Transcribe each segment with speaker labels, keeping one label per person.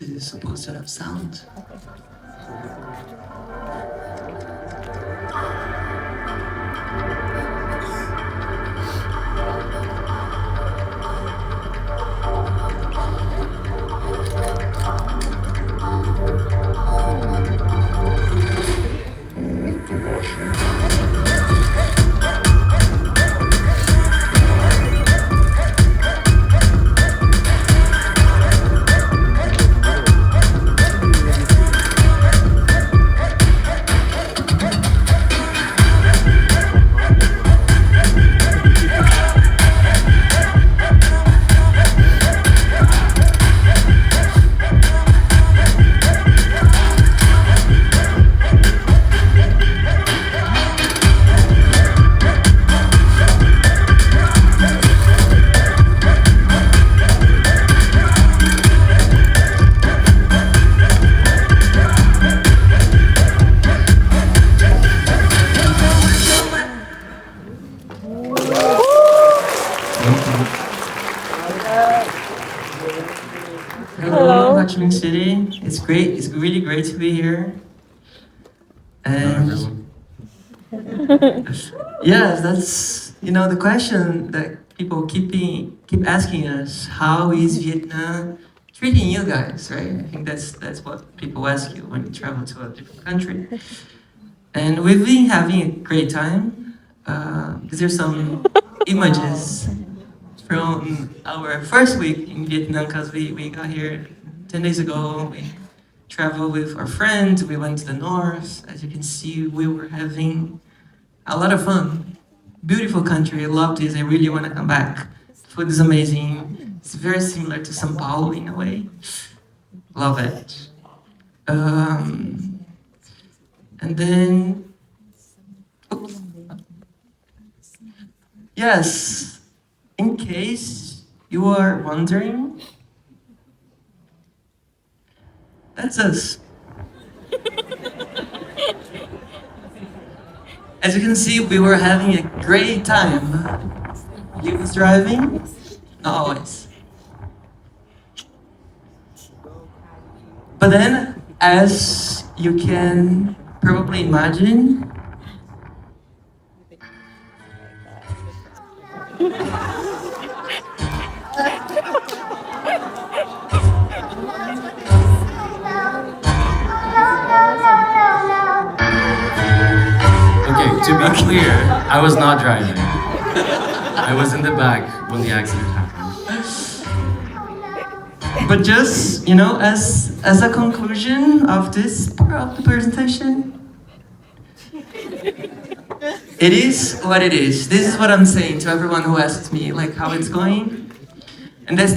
Speaker 1: This is supposed to have sound. Hello, Ho Chi Minh City. It's great. It's really great to be here. And yes, that's the question that people keep asking us. How is Vietnam treating you guys? Right? I think that's what people ask you when you travel to a different country. And we've been having a great time. There's some images from our first week in Vietnam because we got here 10 days ago. We traveled with our friends. We went to the north. As you can see, we were having a lot of fun. Beautiful country. I love this. I really want to come back. Food is amazing. It's very similar to São Paulo in a way. Love it. And then, oops. Yes, in case you are wondering, that's us. As you can see, we were having a great time. You was driving? Not always. But then, as you can probably imagine,
Speaker 2: Okay, to be clear, I was not driving. I was in the back when the accident happened.
Speaker 1: but just as a conclusion of this part of the presentation, it is what it is. This is what I'm saying to everyone who asks me like how it's going, and that's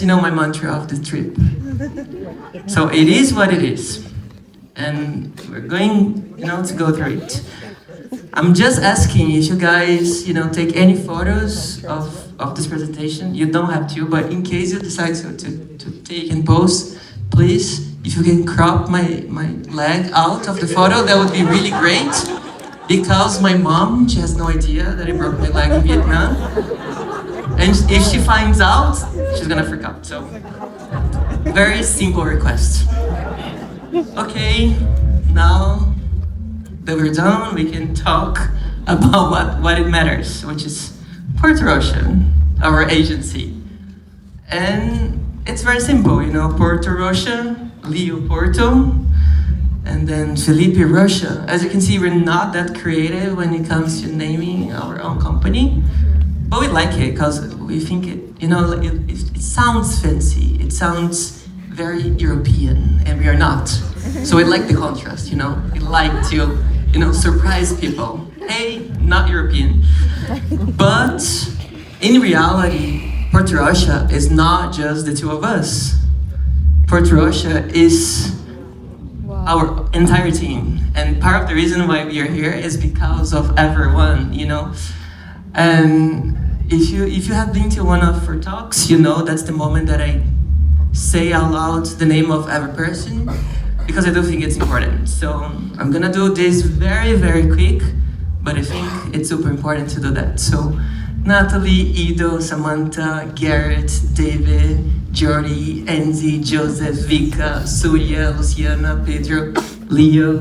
Speaker 1: my mantra of the trip. So it is what it is, and we're going to go through it. I'm just asking if you guys take any photos of this presentation. You don't have to, but in case you decide to take and post, please, if you can crop my leg out of the photo, that would be really great. Because my mom, she has no idea that I broke my leg in Vietnam. And if she finds out, she's gonna freak out. So, very simple request. Okay, now that we're done, we can talk about what it matters, which is Puerto Rocha, our agency. And it's very simple, Puerto Rocha, Leo Porto, and then Felipe Rocha. As you can see, we're not that creative when it comes to naming our own company, but we like it because we think it sounds fancy. It sounds very European, and we are not. So we like the contrast, We like to, surprise people. Hey, not European. But in reality, Puerto Rocha is not just the two of us. Puerto Rocha is our entire team, and part of the reason why we are here is because of everyone, And if you have been to one of our talks, that's the moment that I say out loud the name of every person, because I do think it's important. So I'm gonna do this very, very quick, but I think it's super important to do that. So Natalie, Ido, Samantha, Garrett, David, Jordi, Enzi, Joseph, Vika, Surya, Luciana, Pedro, Leo,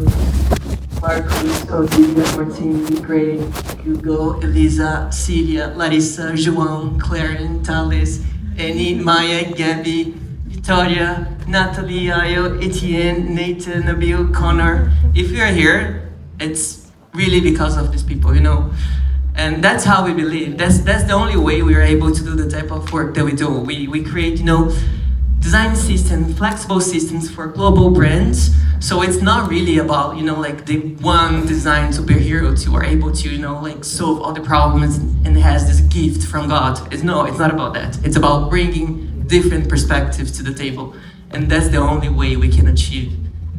Speaker 1: Marcos, Olivia, Martini, Gray, Hugo, Elisa, Celia, Larissa, João, Claren, Thales, Annie, Maya, Gabby, Victoria, Natalie, Ayo, Etienne, Nathan, Nabil, Connor. If you are here, it's really because of these people, you know. And that's how we believe. That's the only way we are able to do the type of work that we do. We create, you know, design systems, flexible systems for global brands. So it's not really about, you know, like the one design superhero to are able to, you know, like solve all the problems and has this gift from God. It's not about that. It's about bringing different perspectives to the table. And that's the only way we can achieve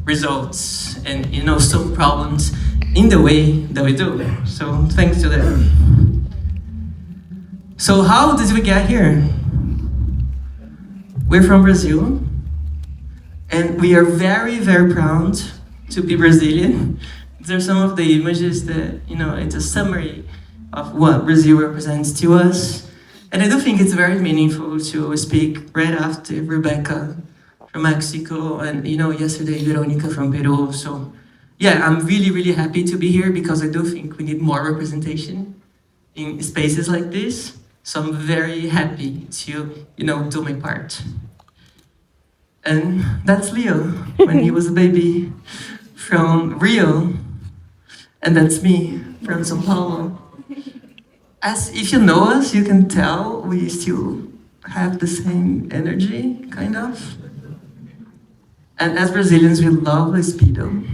Speaker 1: results and, you know, solve problems in the way that we do. So thanks to them. So how did we get here? We're from Brazil, and we are very, very proud to be Brazilian. These are some of the images that, you know, it's a summary of what Brazil represents to us. And I do think it's very meaningful to speak right after Rebecca from Mexico and, you know, yesterday Veronica from Peru. So yeah, I'm really, really happy to be here because I do think we need more representation in spaces like this. So I'm very happy to, you know, do my part. And that's Leo when he was a baby from Rio. And that's me from São Paulo. As if you know us, you can tell we still have the same energy, kind of. And as Brazilians, we love a speedo.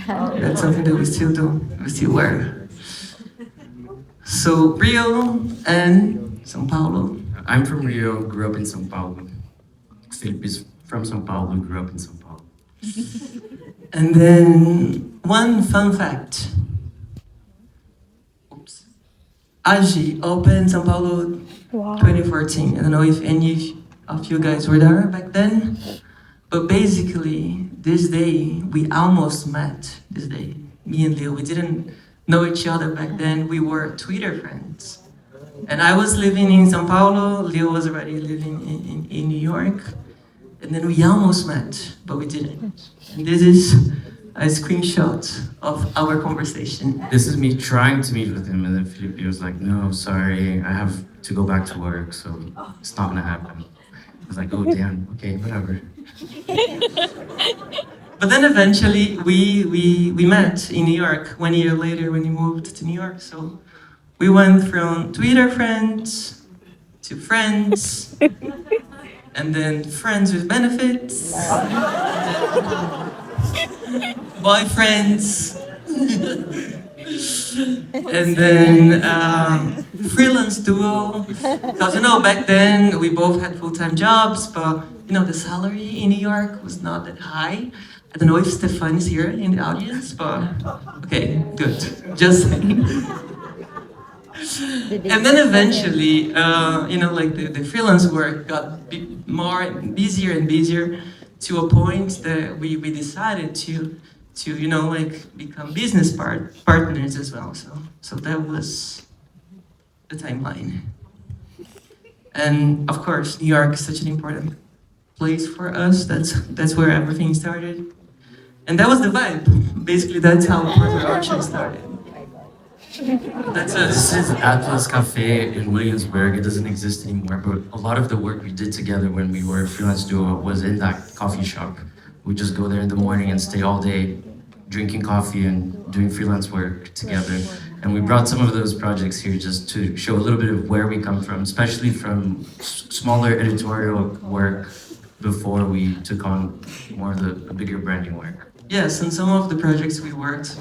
Speaker 1: That's something that we still do, we still wear. So Rio and São Paulo.
Speaker 2: I'm from Rio, grew up in São Paulo. Felipe is from São Paulo, grew up in São Paulo.
Speaker 1: And then one fun fact. Oops. Agi opened São Paulo 2014. I don't know if any of you guys were there back then. But basically, this day, we almost met this day. Me and Leo, we didn't know each other back then. We were Twitter friends. And I was living in São Paulo, Leo was already living in New York. And then we almost met, but we didn't. And this is a screenshot of our conversation.
Speaker 2: This is me trying to meet with him, and then Felipe was like, no, sorry, I have to go back to work, so it's not gonna happen. I was like, oh damn, okay, whatever.
Speaker 1: But then eventually we met in New York 1 year later when he moved to New York. So we went from Twitter friends to friends and then friends with benefits, boyfriends, and then freelance duo. Because you know, back then we both had full-time jobs, but you know, the salary in New York was not that high. I don't know if Stefan is here in the audience, but okay, good. Just and then eventually, you know, like the freelance work got more busier and busier to a point that we decided to you know, like become business partners as well. So that was the timeline. And of course, New York is such an important place for us. That's where everything started. And that was the vibe. Basically, that's how Rocha started. That's us.
Speaker 2: This is Atlas Cafe in Williamsburg. It doesn't exist anymore, but a lot of the work we did together when we were a freelance duo was in that coffee shop. We just go there in the morning and stay all day drinking coffee and doing freelance work together. And we brought some of those projects here just to show a little bit of where we come from, especially from smaller editorial work before we took on more of the bigger branding work.
Speaker 1: Yes, and some of the projects we worked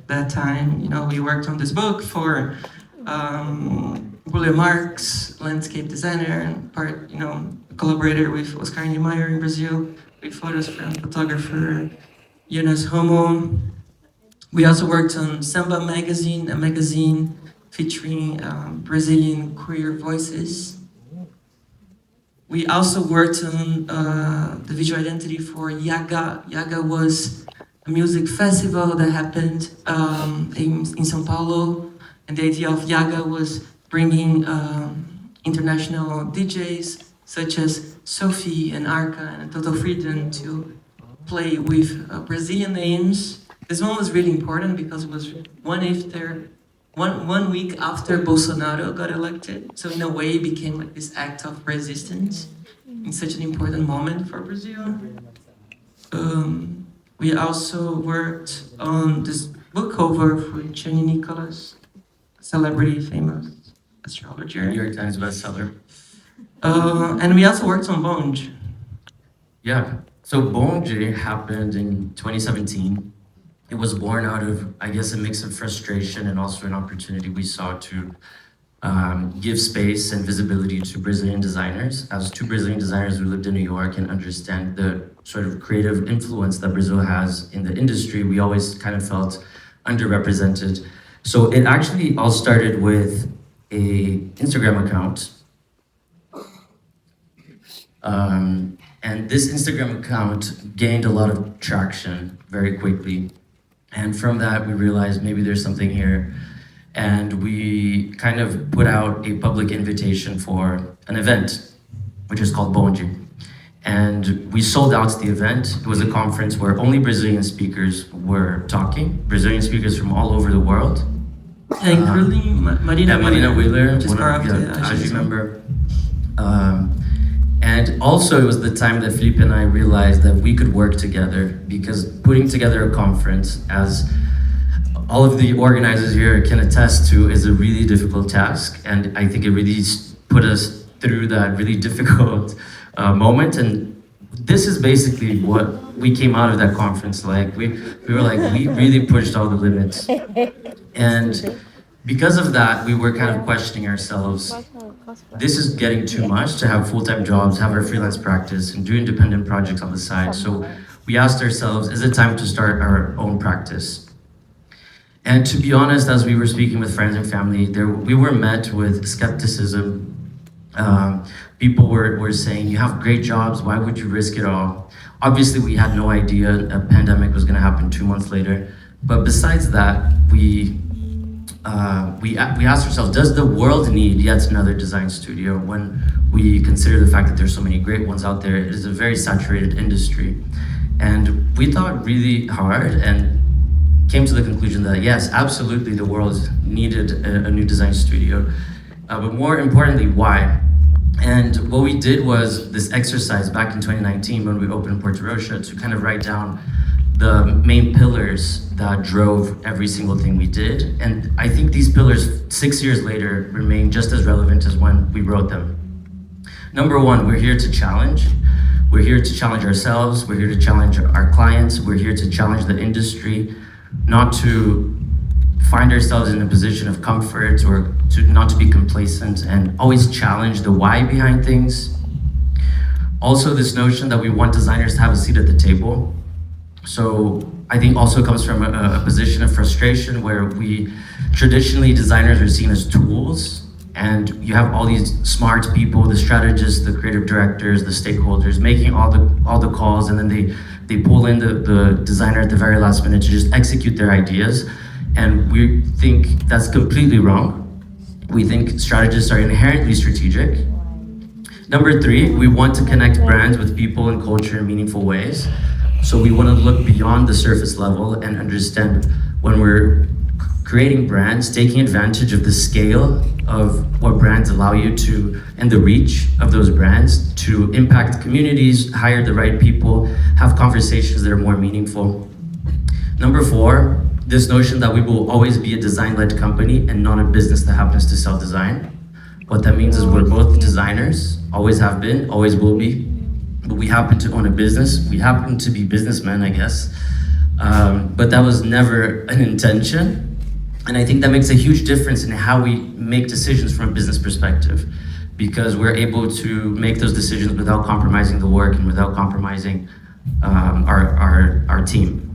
Speaker 1: that time, you know, we worked on this book for William Marx, landscape designer, and part, you know, collaborator with Oscar Niemeyer in Brazil, with photos from photographer Jonas Homo. We also worked on Samba magazine, a magazine featuring Brazilian queer voices. We also worked on the visual identity for Yaga. Yaga was a music festival that happened in São Paulo. And the idea of Yaga was bringing international DJs such as Sophie and Arca and Total Freedom to play with Brazilian names. This one was really important because it was one week after Bolsonaro got elected. So in a way, it became like this act of resistance in such an important moment for Brazil. We also worked on this book cover for Jenny Nicholas, celebrity, famous astrologer.
Speaker 2: New York Times bestseller.
Speaker 1: And we also worked on Bonge.
Speaker 2: Yeah. So Bonje happened in 2017. It was born out of, I guess, a mix of frustration and also an opportunity we saw to give space and visibility to Brazilian designers. As two Brazilian designers who lived in New York and understand the sort of creative influence that Brazil has in the industry, we always kind of felt underrepresented. So it actually all started with a Instagram account. And this Instagram account gained a lot of traction very quickly. And from that, we realized maybe there's something here. And we kind of put out a public invitation for an event, which is called Bonge. And we sold out the event. It was a conference where only Brazilian speakers were talking, Brazilian speakers from all over the world.
Speaker 1: Including Marina
Speaker 2: Wheeler,
Speaker 1: just
Speaker 2: as you remember. And also it was the time that Felipe and I realized that we could work together, because putting together a conference, as all of the organizers here can attest to, is a really difficult task. And I think it really put us through that really difficult moment. And this is basically what we came out of that conference like. We were like, we really pushed all the limits. And because of that, we were kind of questioning ourselves. This is getting too much to have full-time jobs, have our freelance practice, and do independent projects on the side. So we asked ourselves, is it time to start our own practice? And to be honest, as we were speaking with friends and family, we were met with skepticism. People were saying, you have great jobs, why would you risk it all? Obviously, we had no idea a pandemic was gonna happen 2 months later. But besides that, we asked ourselves, does the world need yet another design studio when we consider the fact that there's so many great ones out there? It is a very saturated industry. And we thought really hard and came to the conclusion that yes, absolutely the world needed a new design studio. But more importantly, why? And what we did was this exercise back in 2019 when we opened Porto Rocha to kind of write down the main pillars that drove every single thing we did. And I think these pillars, 6 years later, remain just as relevant as when we wrote them. Number one, we're here to challenge. We're here to challenge ourselves. We're here to challenge our clients. We're here to challenge the industry, not to find ourselves in a position of comfort or not to be complacent, and always challenge the why behind things. Also, this notion that we want designers to have a seat at the table. So I think also comes from a position of frustration where traditionally designers are seen as tools, and you have all these smart people, the strategists, the creative directors, the stakeholders making all the calls, and then they pull in the designer at the very last minute to just execute their ideas. And we think that's completely wrong. We think strategists are inherently strategic. Number three, we want to connect brands with people and culture in meaningful ways. So we want to look beyond the surface level and understand when we're creating brands, taking advantage of the scale of what brands allow you to, and the reach of those brands to impact communities, hire the right people, have conversations that are more meaningful. Number four, this notion that we will always be a design-led company and not a business that happens to sell design. What that means is we're both designers, always have been, always will be. But we happen to own a business. We happen to be businessmen, I guess. But that was never an intention. And I think that makes a huge difference in how we make decisions from a business perspective, because we're able to make those decisions without compromising the work and without compromising our team.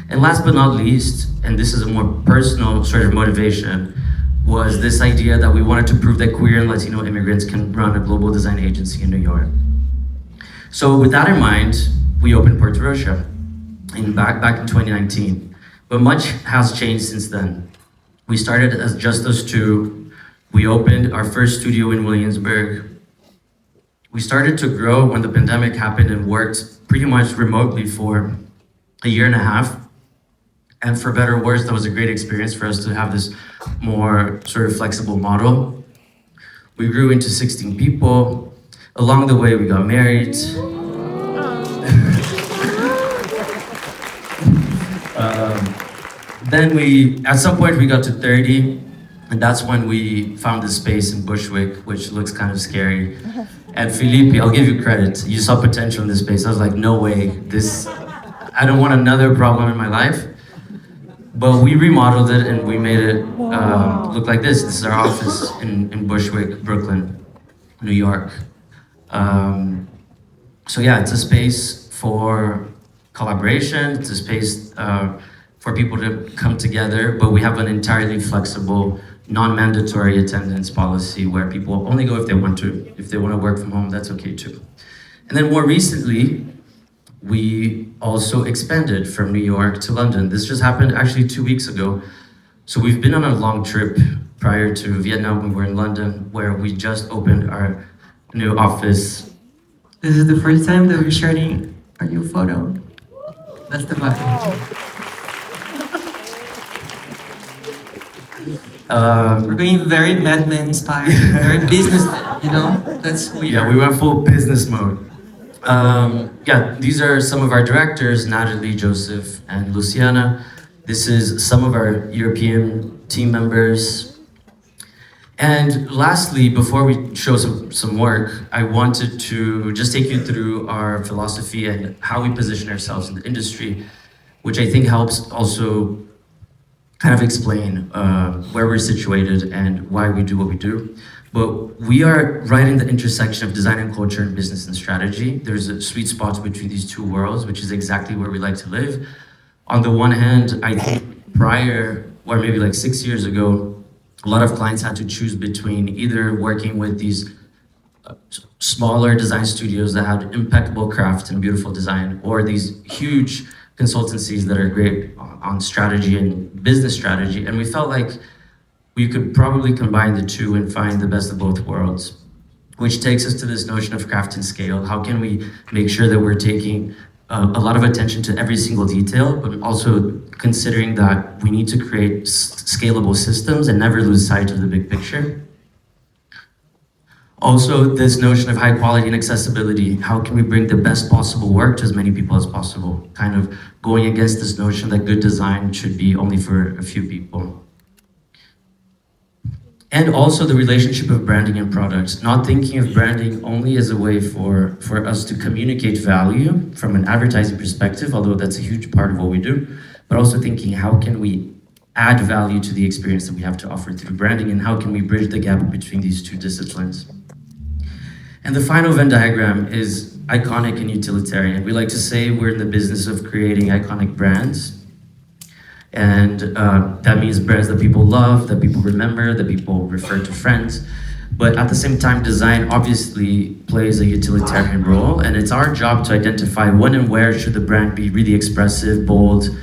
Speaker 2: And last but not least, and this is a more personal sort of motivation, was this idea that we wanted to prove that queer and Latino immigrants can run a global design agency in New York. So with that in mind, we opened Porto Rocha back in 2019. But much has changed since then. We started as just those two We opened our first studio in Williamsburg. We started to grow when the pandemic happened and worked pretty much remotely for a year and a half. And for better or worse, that was a great experience for us to have this more sort of flexible model. We grew into 16 people. Along the way, we got married. Then at some point, we got to 30, and that's when we found this space in Bushwick, which looks kind of scary. And Felipe, I'll give you credit. You saw potential in this space. I was like, no way, I don't want another problem in my life. But we remodeled it and we made it look like this. This is our office in Bushwick, Brooklyn, New York. So yeah, it's a space for collaboration. It's a space for people to come together, but we have an entirely flexible, non-mandatory attendance policy where people only go if they want to. If they want to work from home, that's okay too. And then more recently, we also expanded from New York to London. This just happened actually 2 weeks ago. So we've been on a long trip prior to Vietnam. We were in London, where we just opened our new office.
Speaker 1: This is the first time that we're sharing our new photo. That's the vibe. We're going very Mad Men inspired, very business, that's weird.
Speaker 2: Yeah, we went full business mode. Yeah, these are some of our directors, Natalie, Joseph, and Luciana. This is some of our European team members. And lastly, before we show some work, I wanted to just take you through our philosophy and how we position ourselves in the industry, which I think helps also kind of explain where we're situated and why we do what we do. But we are right in the intersection of design and culture and business and strategy. There's a sweet spot between these two worlds, which is exactly where we like to live. On the one hand, I think prior, or maybe like 6 years ago, a lot of clients had to choose between either working with these smaller design studios that had impeccable craft and beautiful design, or these huge consultancies that are great on strategy and business strategy. And we felt like we could probably combine the two and find the best of both worlds, which takes us to this notion of craft and scale. How can we make sure that we're taking a lot of attention to every single detail, but also considering that we need to create scalable systems and never lose sight of the big picture? Also, this notion of high quality and accessibility. How can we bring the best possible work to as many people as possible? Kind of going against this notion that good design should be only for a few people. And also the relationship of branding and products, not thinking of branding only as a way for us to communicate value from an advertising perspective, although that's a huge part of what we do, but also thinking how can we add value to the experience that we have to offer through branding, and how can we bridge the gap between these two disciplines. And the final Venn diagram is iconic and utilitarian. We like to say we're in the business of creating iconic brands. And that means brands that people love, that people remember, that people refer to friends. But at the same time, design obviously plays a utilitarian role, and it's our job to identify when and where should the brand be really expressive, bold,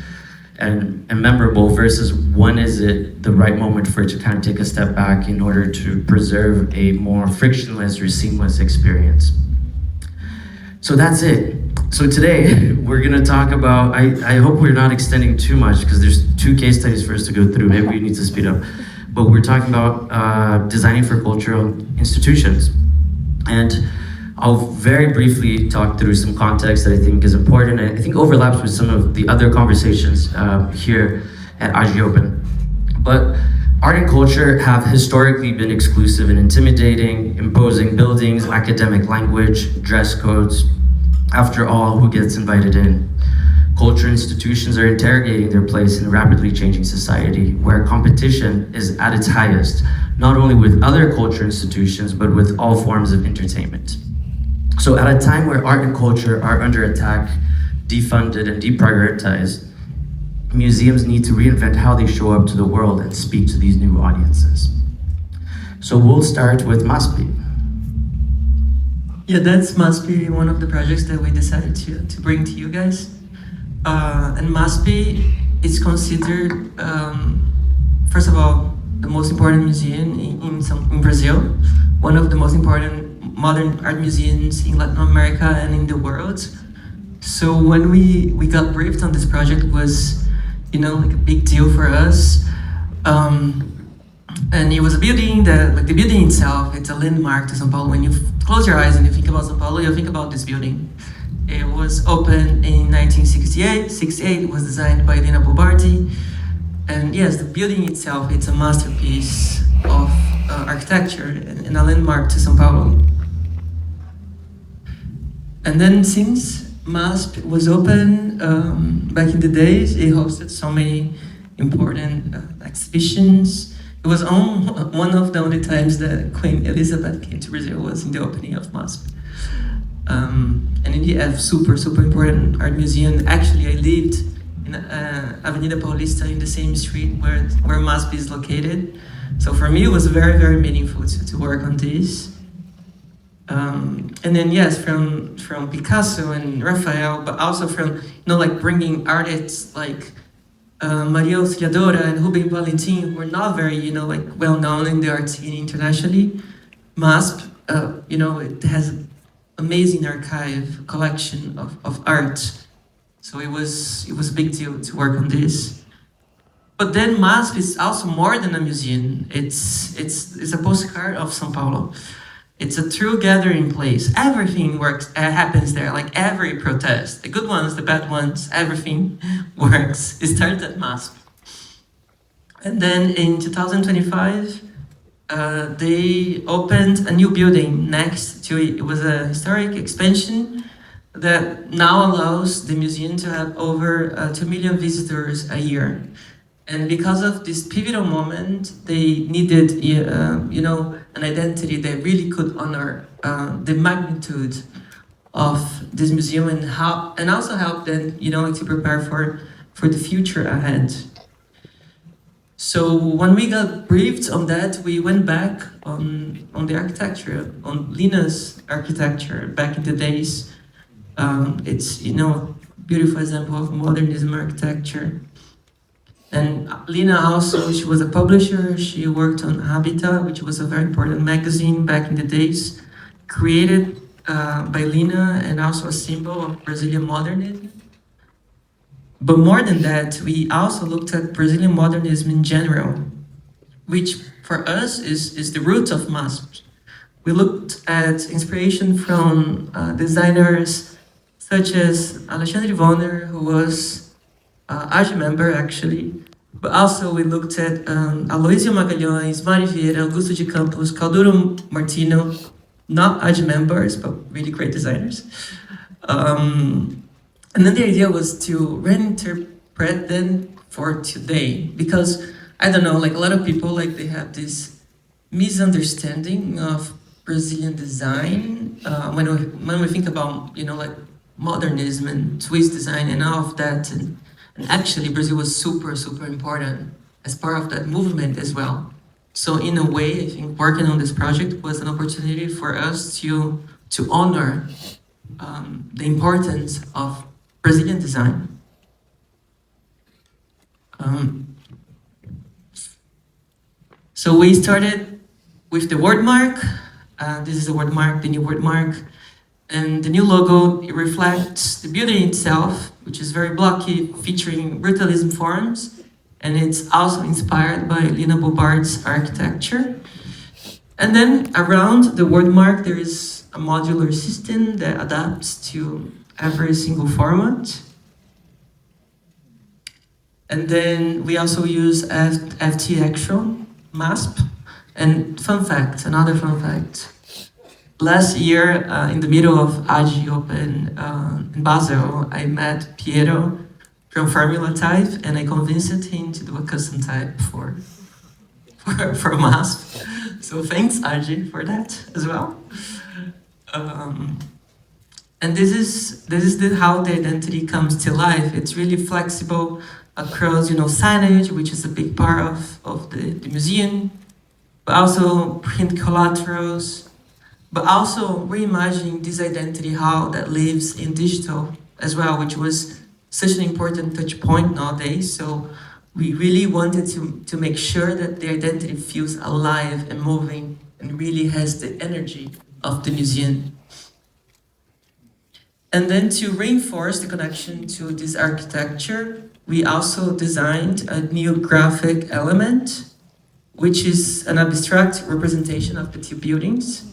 Speaker 2: and memorable, versus when is it the right moment for it to kind of take a step back in order to preserve a more frictionless or seamless experience. So that's it. So today, we're gonna talk about, I hope we're not extending too much because there's 2 case studies for us to go through. Maybe we need to speed up. But we're talking about designing for cultural institutions. And I'll very briefly talk through some context that I think is important and I think overlaps with some of the other conversations here at AG Open. But art and culture have historically been exclusive and intimidating, imposing buildings, academic language, dress codes. After all, who gets invited in? Culture institutions are interrogating their place in a rapidly changing society where competition is at its highest, not only with other culture institutions, but with all forms of entertainment. So at a time where art and culture are under attack, defunded and deprioritized, museums need to reinvent how they show up to the world and speak to these new audiences. So we'll start with MASPI.
Speaker 1: Yeah, that must be one of the projects that we decided to bring to you guys. And MASPI is considered, first of all, the most important museum in Brazil, one of the most important modern art museums in Latin America and in the world. So when we got briefed on this project, was, like a big deal for us. And it was a building that, like the building itself, it's a landmark to São Paulo. When you close your eyes and you think about São Paulo, you think about this building. It was opened in 1968. 68 it was designed by Lina Bobardi. And yes, the building itself, it's a masterpiece of architecture and a landmark to São Paulo. And then since MASP was open back in the days, it hosted so many important exhibitions. It was one of the only times that Queen Elizabeth came to Brazil was in the opening of MASP. And indeed, a super important art museum. Actually, I lived in Avenida Paulista in the same street where MASP is located. So for me, it was very meaningful to work on this. And then yes, from Picasso and Raphael, but also from like bringing artists like Maria Auxiliadora and Rubem Valentim, who were not very like well known in the art scene internationally. MASP, it has an amazing archive collection of art. So it was a big deal to work on this. But then MASP is also more than a museum. It's a postcard of São Paulo. It's a true gathering place. Everything happens there, like every protest. The good ones, the bad ones, everything works. It started at MASP. And then in 2025, they opened a new building next to it. It was a historic expansion that now allows the museum to have over 2 million visitors a year. And because of this pivotal moment, they needed, an identity that really could honor the magnitude of this museum and also help them, to prepare for the future ahead. So when we got briefed on that, we went back on the architecture, on Lina's architecture back in the days. It's, a beautiful example of modernism architecture. And Lina also, she was a publisher. She worked on Habitat, which was a very important magazine back in the days, created by Lina and also a symbol of Brazilian modernism. But more than that, we also looked at Brazilian modernism in general, which for us is the root of MASP. We looked at inspiration from designers such as Alexandre Vonner, who was AGE member actually, but also we looked at Aloysio Magalhães, Mari Vieira, Augusto de Campos, Calduro Martino, not AGE members, but really great designers. And then the idea was to reinterpret them for today, because I don't know, like a lot of people, like they have this misunderstanding of Brazilian design when we think about like modernism and Swiss design and all of that. And actually, Brazil was super important as part of that movement as well. So in a way, I think working on this project was an opportunity for us to honor the importance of Brazilian design. So we started with the word mark. This is the word mark, the new word mark. And the new logo, it reflects the building itself, which is very blocky, featuring brutalism forms. And it's also inspired by Lina Bobardi's architecture. And then around the word mark, there is a modular system that adapts to every single format. And then we also use FT Actual, MASP. And another fun fact. Last year, in the middle of AGE Open in Basel, I met Piero from Formula Type, and I convinced him to do a custom type for MASP. So thanks, AGE, for that as well. And this is how the identity comes to life. It's really flexible across, signage, which is a big part of the museum, but also print collaterals, but also reimagining this identity, how that lives in digital as well, which was such an important touch point nowadays. So we really wanted to make sure that the identity feels alive and moving and really has the energy of the museum. And then to reinforce the connection to this architecture, we also designed a new graphic element, which is an abstract representation of the two buildings,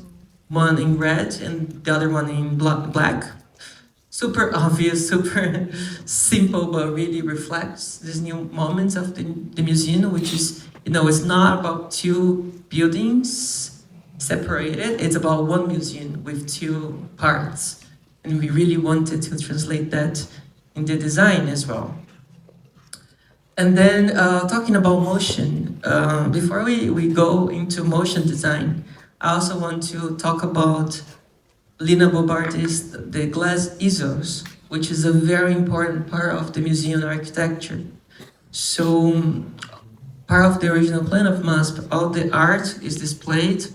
Speaker 1: one in red and the other one in black. Super obvious, super simple, but really reflects these new moments of the museum, which is, it's not about two buildings separated, it's about one museum with two parts. And we really wanted to translate that in the design as well. And then talking about motion, before we go into motion design, I also want to talk about Lina Bobardi's The Glass Easels, which is a very important part of the museum architecture. So part of the original plan of MASP, all the art is displayed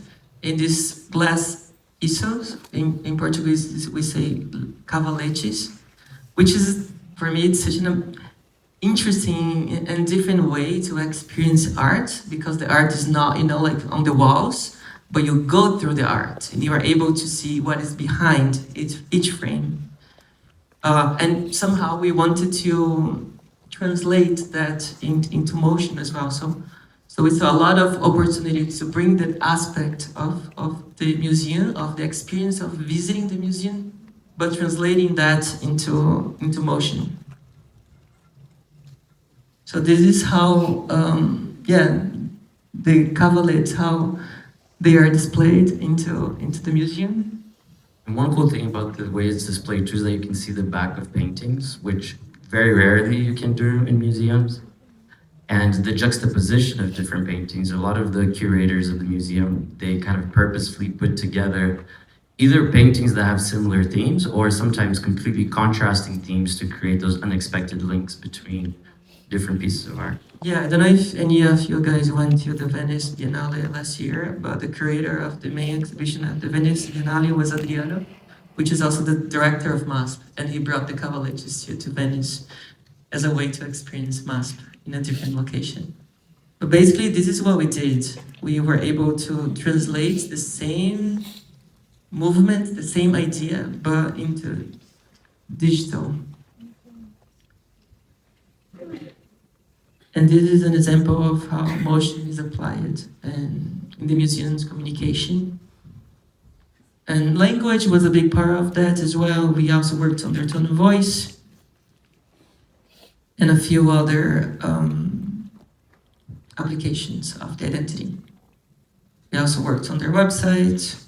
Speaker 1: in these glass easels. In Portuguese, we say cavaletes, which is, for me, it's such an interesting and different way to experience art, because the art is not, like on the walls, but you go through the art and you are able to see what is behind each frame. And somehow we wanted to translate that into motion as well. So it's a lot of opportunity to bring that aspect of the museum, of the experience of visiting the museum, but translating that into motion. So this is how, the cavalets, how they are displayed into the museum.
Speaker 2: And one cool thing about the way it's displayed too is that you can see the back of paintings, which very rarely you can do in museums. And the juxtaposition of different paintings, a lot of the curators of the museum, they kind of purposefully put together either paintings that have similar themes or sometimes completely contrasting themes to create those unexpected links between different pieces of art.
Speaker 1: Yeah, I don't know if any of you guys went to the Venice Biennale last year, but the curator of the main exhibition at the Venice Biennale was Adriano, which is also the director of MASP, and he brought the cavaletes to Venice as a way to experience MASP in a different location. But basically, this is what we did. We were able to translate the same movement, the same idea, but into digital. And this is an example of how motion is applied in the museum's communication. And language was a big part of that as well. We also worked on their tone of voice and a few other applications of the identity. We also worked on their website.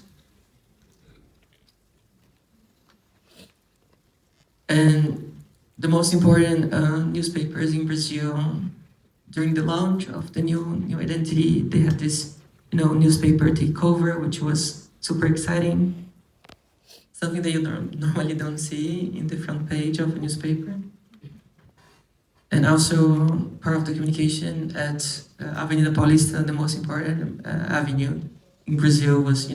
Speaker 1: And the most important newspapers in Brazil, during the launch of the new identity, they had this, newspaper takeover, which was super exciting. Something that you normally don't see in the front page of a newspaper. And also part of the communication at Avenida Paulista, the most important avenue in Brazil, was,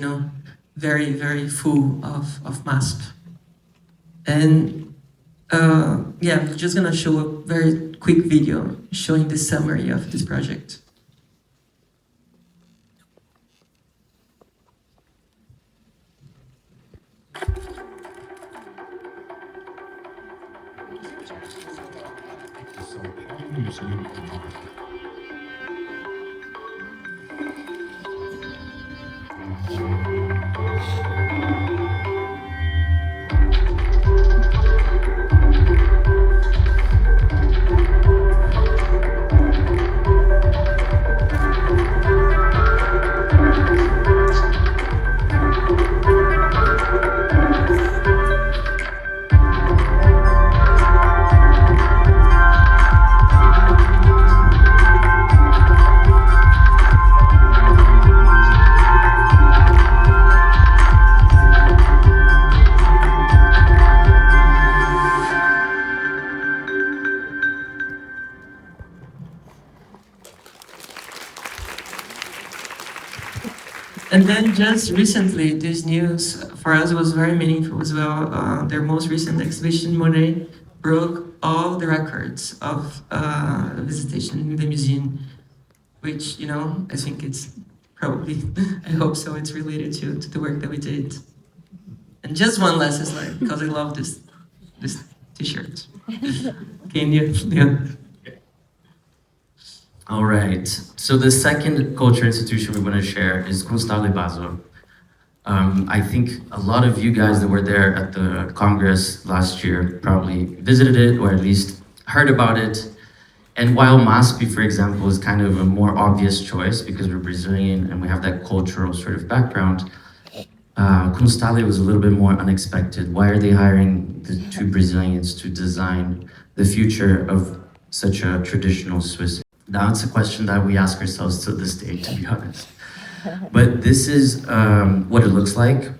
Speaker 1: very, very full of MASP. And I'm just gonna show a very quick video showing the summary of this project. And then just recently, this news for us was very meaningful as well. Their most recent exhibition, Monet, broke all the records of visitation in the museum, which, you know, I think it's probably, I hope so, it's related to the work that we did. And just one last slide, because I love this t-shirt. Can you? Yeah.
Speaker 2: All right. So the second culture institution we want to share is Kunsthalle Basel. I think a lot of you guys that were there at the Congress last year probably visited it or at least heard about it. And while MASP, for example, is kind of a more obvious choice because we're Brazilian and we have that cultural sort of background, Kunsthalle was a little bit more unexpected. Why are they hiring the two Brazilians to design the future of such a traditional Swiss? That's a question that we ask ourselves to this day, to be honest. But this is what it looks like.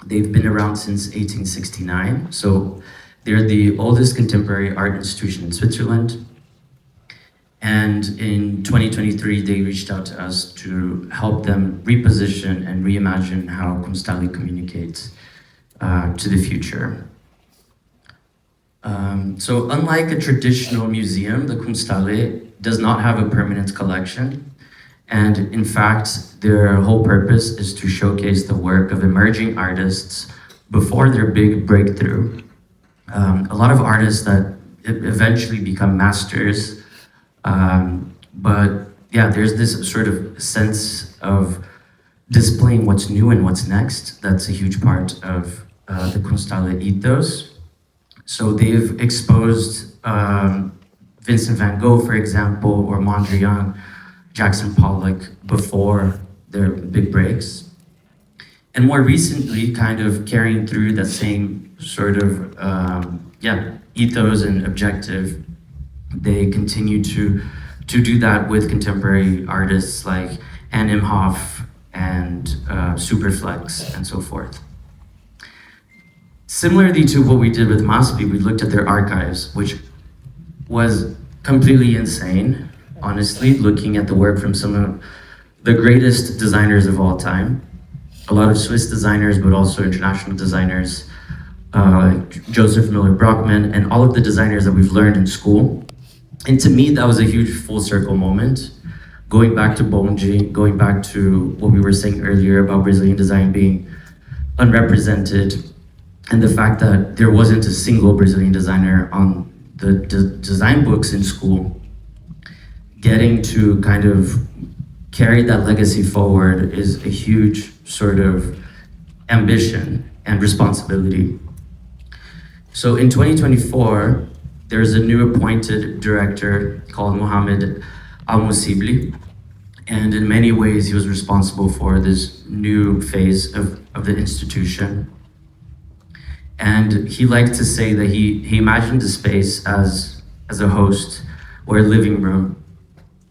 Speaker 2: They've been around since 1869, so they're the oldest contemporary art institution in Switzerland. And in 2023, they reached out to us to help them reposition and reimagine how Kunsthalle communicates to the future. So unlike a traditional museum, the Kunsthalle does not have a permanent collection. And in fact, their whole purpose is to showcase the work of emerging artists before their big breakthrough. A lot of artists that eventually become masters, but yeah, there's this sort of sense of displaying what's new and what's next. That's a huge part of the Kunsthalle ethos. So they've exposed Vincent van Gogh, for example, or Mondrian, Jackson Pollock before their big breaks. And more recently, kind of carrying through that same sort of ethos and objective, they continue to do that with contemporary artists like Anne Imhoff and Superflex and so forth. Similarly to what we did with MASPI, we looked at their archives, which was completely insane, honestly, looking at the work from some of the greatest designers of all time. A lot of Swiss designers, but also international designers, like Joseph Miller-Brockman, and all of the designers that we've learned in school. And to me, that was a huge full circle moment. Going back to Bonji, going back to what we were saying earlier about Brazilian design being unrepresented, and the fact that there wasn't a single Brazilian designer on the design books in school. Getting to kind of carry that legacy forward is a huge sort of ambition and responsibility. So in 2024, there's a new appointed director called Mohamed Al-Musibli, and in many ways he was responsible for this new phase of the institution. And he liked to say that he imagined the space as a host or a living room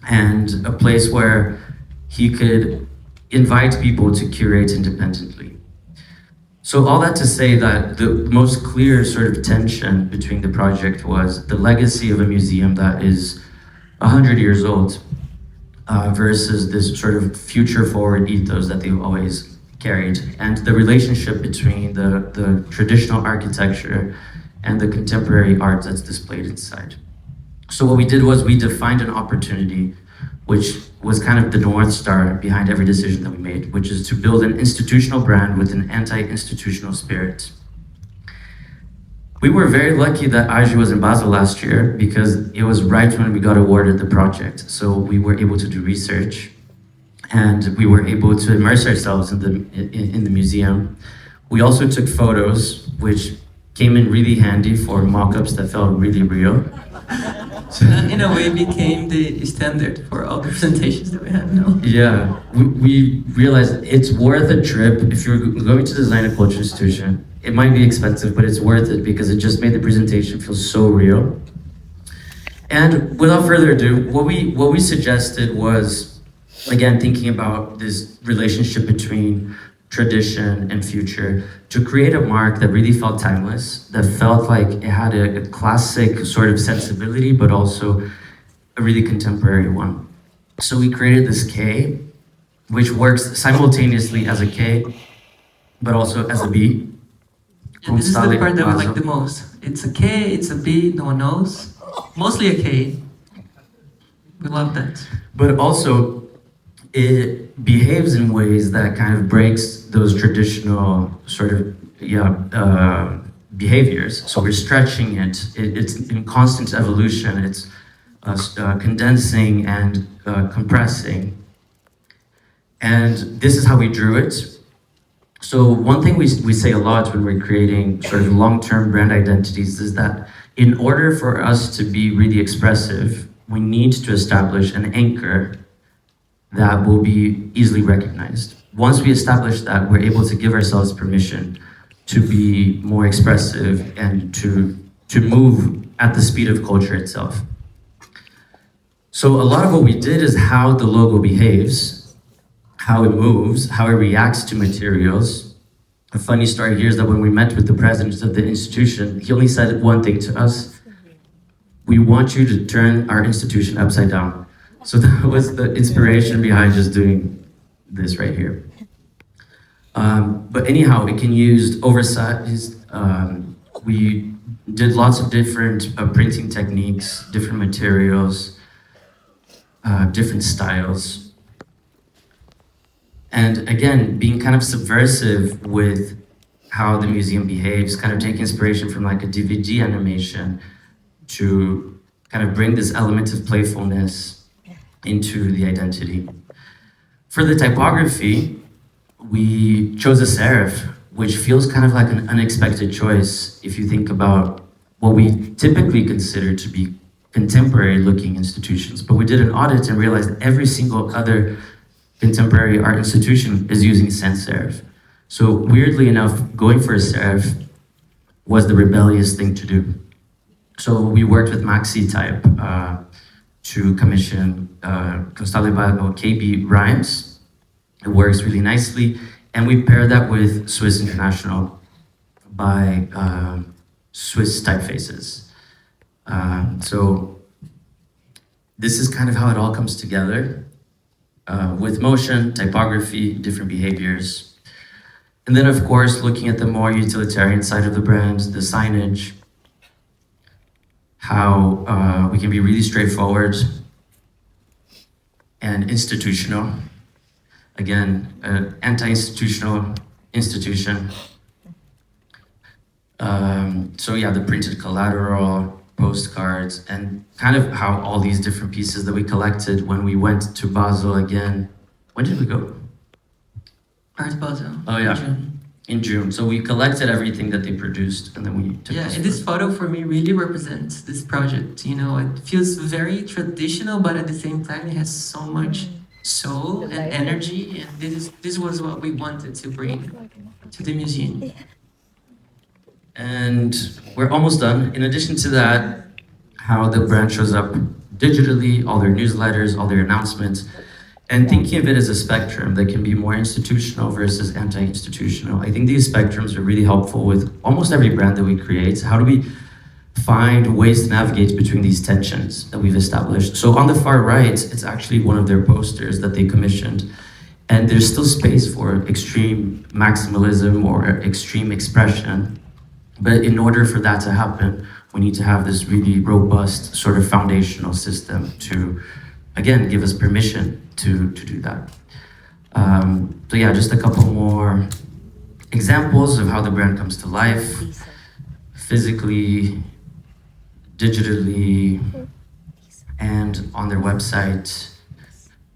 Speaker 2: and a place where he could invite people to curate independently. So all that to say that the most clear sort of tension between the project was the legacy of a museum that is 100 years old versus this sort of future forward ethos that they've always carried, and the relationship between the traditional architecture and the contemporary art that's displayed inside. So what we did was we defined an opportunity which was kind of the North Star behind every decision that we made, which is to build an institutional brand with an anti-institutional spirit. We were very lucky that Aju was in Basel last year because it was right when we got awarded the project. So we were able to do research and we were able to immerse ourselves in the museum. We also took photos, which came in really handy for mock-ups that felt really real.
Speaker 1: So that in a way became the standard for all the presentations that we had now.
Speaker 2: Yeah, we realized it's worth a trip. If you're going to design a culture institution, it might be expensive, but it's worth it because it just made the presentation feel so real. And without further ado, what we suggested was, again, thinking about this relationship between tradition and future, to create a mark that really felt timeless, that felt like it had a classic sort of sensibility, but also a really contemporary one. So we created this K, which works simultaneously as a K, but also as a B.
Speaker 1: And this is the
Speaker 2: Constale
Speaker 1: part that we like
Speaker 2: Bazo.
Speaker 1: the most. It's a K, it's a B, no one knows. Mostly a K. We love that.
Speaker 2: But also, it behaves in ways that kind of breaks those traditional sort of behaviors. So we're stretching it. It's in constant evolution. It's condensing and compressing. And this is how we drew it. So one thing we say a lot when we're creating sort of long-term brand identities is that in order for us to be really expressive, we need to establish an anchor that will be easily recognized. Once we establish that, we're able to give ourselves permission to be more expressive and to move at the speed of culture itself. So a lot of what we did is how the logo behaves, how it moves, how it reacts to materials. A funny story here is that when we met with the president of the institution, he only said one thing to us: we want you to turn our institution upside down. So that was the inspiration behind just doing this right here. But anyhow, it can use oversized. We did lots of different printing techniques, different materials, different styles. And again, being kind of subversive with how the museum behaves, kind of take inspiration from like a DVD animation to kind of bring this element of playfulness into the identity. For the typography, we chose a serif, which feels kind of like an unexpected choice if you think about what we typically consider to be contemporary looking institutions. But we did an audit and realized every single other contemporary art institution is using sans serif. So weirdly enough, going for a serif was the rebellious thing to do. So we worked with Maxi Type to commission Constale Bazo KB rhymes. It works really nicely. And we paired that with Swiss International by Swiss typefaces. So this is kind of how it all comes together with motion, typography, different behaviors. And then of course, looking at the more utilitarian side of the brand, the signage, how we can be really straightforward and institutional. Again, anti-institutional institution. So yeah, the printed collateral, postcards, and kind of how all these different pieces that we collected when we went to Basel again. When did we go?
Speaker 1: Art Basel.
Speaker 2: Oh yeah,
Speaker 1: June.
Speaker 2: in June. So we collected everything that they produced, and then we took
Speaker 1: Yeah,
Speaker 2: this
Speaker 1: and this photo for me really represents this project. You know, it feels very traditional, but at the same time, it has so much soul and energy. And this was what we wanted to bring to the museum.
Speaker 2: And we're almost done. In addition to that, how the brand shows up digitally, all their newsletters, all their announcements, and thinking of it as a spectrum that can be more institutional versus anti-institutional. I think these spectrums are really helpful with almost every brand that we create. How do we find ways to navigate between these tensions that we've established? So on the far right, it's actually one of their posters that they commissioned. And there's still space for extreme maximalism or extreme expression. But in order for that to happen, we need to have this really robust sort of foundational system to, again, give us permission to do that. So yeah, just a couple more examples of how the brand comes to life, physically, digitally, and on their website,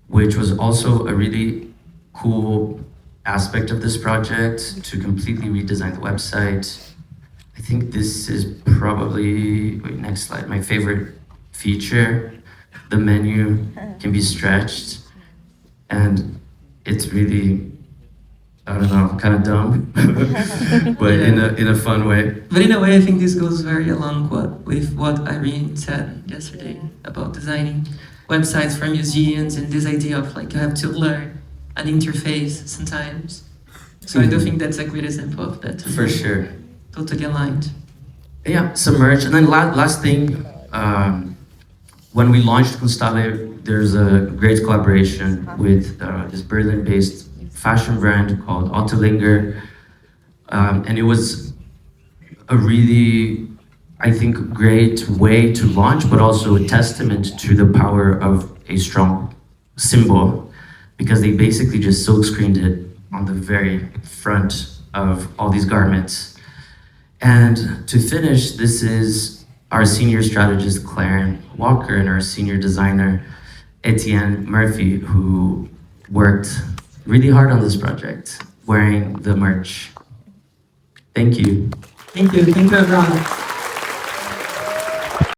Speaker 2: which was also a really cool aspect of this project, to completely redesign the website. I think this is probably, wait, next slide, my favorite feature. The menu can be stretched, and it's really, I don't know, kind of dumb, but in a fun way.
Speaker 1: But in a way, I think this goes very along with what Irene said yesterday about designing websites for museums and this idea of like you have to learn an interface sometimes. So I do think that's a great example of that.
Speaker 2: For sure.
Speaker 1: Totally aligned.
Speaker 2: Yeah, some merch. And then last thing, when we launched Constale, there's a great collaboration with this Berlin-based fashion brand called Ottolinger. And it was a really, I think, great way to launch, but also a testament to the power of a strong symbol, because they basically just silk screened it on the very front of all these garments. And to finish, this is our senior strategist, Claire Walker, and our senior designer, Etienne Murphy, who worked really hard on this project, wearing the merch. Thank you.
Speaker 1: Thank you everyone.